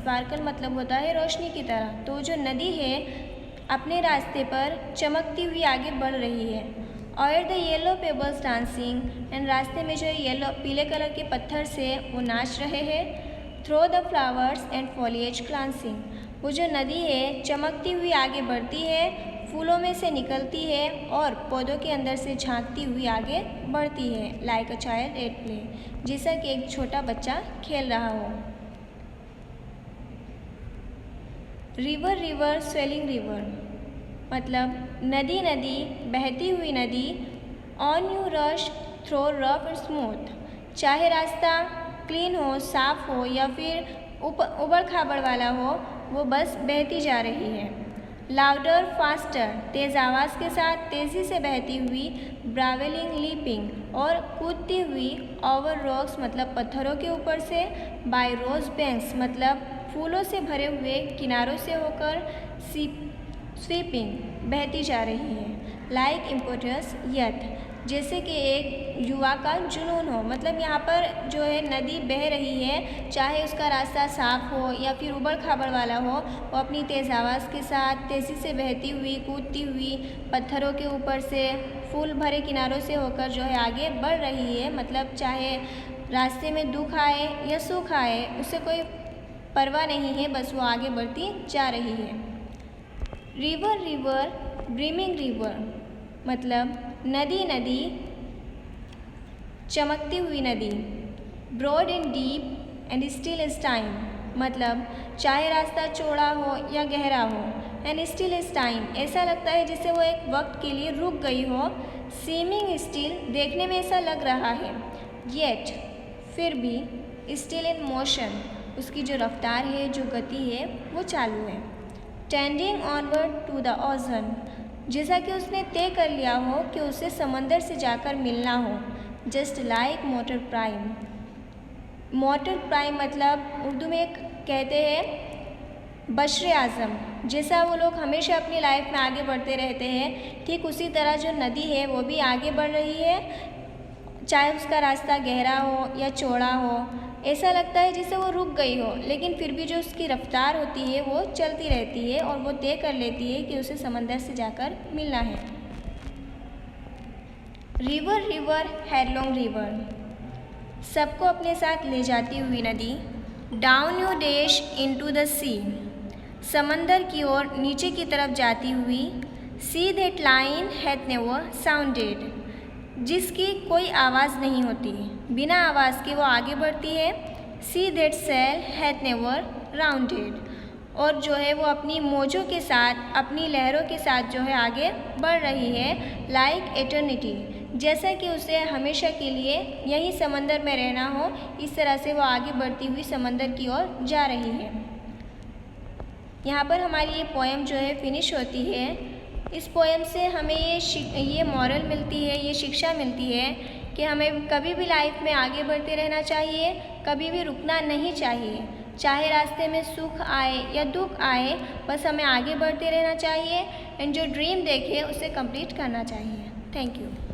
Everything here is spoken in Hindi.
स्पार्कल मतलब होता है रोशनी की तरह। तो जो नदी है अपने रास्ते पर चमकती हुई आगे बढ़ रही है। और the yellow pebbles dancing, and रास्ते में जो येलो पीले कलर के पत्थर से वो नाच रहे हैं। Through the flowers and foliage glancing, वो जो नदी है चमकती हुई आगे बढ़ती है, फूलों में से निकलती है और पौधों के अंदर से झांकती हुई आगे बढ़ती है। Like a child at play, जैसा कि एक छोटा बच्चा खेल रहा हो। रिवर रिवर स्वेलिंग रिवर, मतलब नदी नदी बहती हुई नदी। On you rush through rough and smooth, चाहे रास्ता क्लीन हो, साफ हो या फिर उबड़ खाबड़ वाला हो, वो बस बहती जा रही है। लाउडर फास्टर, तेज़ आवाज़ के साथ तेज़ी से बहती हुई। ब्रावेलिंग लीपिंग, और कूदती हुई। ओवर रॉक्स मतलब पत्थरों के ऊपर से। बाय रोज बैंक्स मतलब फूलों से भरे हुए किनारों से होकर। स्वीपिंग, बहती जा रही है। लाइक इम्पोर्टस यथ, जैसे कि एक युवा का जुनून हो। मतलब यहाँ पर जो है नदी बह रही है, चाहे उसका रास्ता साफ हो या फिर उबड़ खाबड़ वाला हो, वो अपनी तेज़ आवाज़ के साथ तेज़ी से बहती हुई, कूदती हुई, पत्थरों के ऊपर से, फूल भरे किनारों से होकर जो है आगे बढ़ रही है। मतलब चाहे रास्ते में दुख आए या सुख आए, उससे कोई परवाह नहीं है, बस वो आगे बढ़ती जा रही है। रिवर रिवर ब्रीमिंग रिवर, मतलब नदी नदी चमकती हुई नदी। Broad and deep and still as time, मतलब चाहे रास्ता चौड़ा हो या गहरा हो। एंड स्टिल इज टाइम, ऐसा लगता है जैसे वो एक वक्त के लिए रुक गई हो। सीमिंग स्टिल, देखने में ऐसा लग रहा है। येट, फिर भी। स्टिल इन मोशन, उसकी जो रफ्तार है, जो गति है, वो चालू है। Tending onward to the ocean, जैसा कि उसने तय कर लिया हो कि उसे समंदर से जाकर मिलना हो। Just like motor prime, motor prime मतलब उर्दू में कहते हैं बशर आज़म, जैसा वो लोग हमेशा अपनी लाइफ में आगे बढ़ते रहते हैं, ठीक उसी तरह जो नदी है वो भी आगे बढ़ रही है। चाहे उसका रास्ता गहरा हो या चौड़ा हो, ऐसा लगता है जैसे वो रुक गई हो, लेकिन फिर भी जो उसकी रफ्तार होती है वो चलती रहती है और वो तय कर लेती है कि उसे समंदर से जाकर मिलना है। रिवर रिवर हेडलॉन्ग रिवर, सबको अपने साथ ले जाती हुई नदी। Down you dash into the sea, समंदर की ओर नीचे की तरफ जाती हुई। Sea that line hath never sounded, जिसकी कोई आवाज़ नहीं होती, बिना आवाज़ के वो आगे बढ़ती है। Sea that sail hath never rounded, और जो है वो अपनी मौजों के साथ, अपनी लहरों के साथ जो है आगे बढ़ रही है। लाइक एटर्निटी, जैसा कि उसे हमेशा के लिए यही समंदर में रहना हो, इस तरह से वो आगे बढ़ती हुई समंदर की ओर जा रही है। यहाँ पर हमारी ये पोएम जो है फिनिश होती है। इस पोएम से हमें ये मॉरल मिलती है, ये शिक्षा मिलती है कि हमें कभी भी लाइफ में आगे बढ़ते रहना चाहिए, कभी भी रुकना नहीं चाहिए। चाहे रास्ते में सुख आए या दुख आए, बस हमें आगे बढ़ते रहना चाहिए एंड जो ड्रीम देखे उसे कंप्लीट करना चाहिए। Thank you.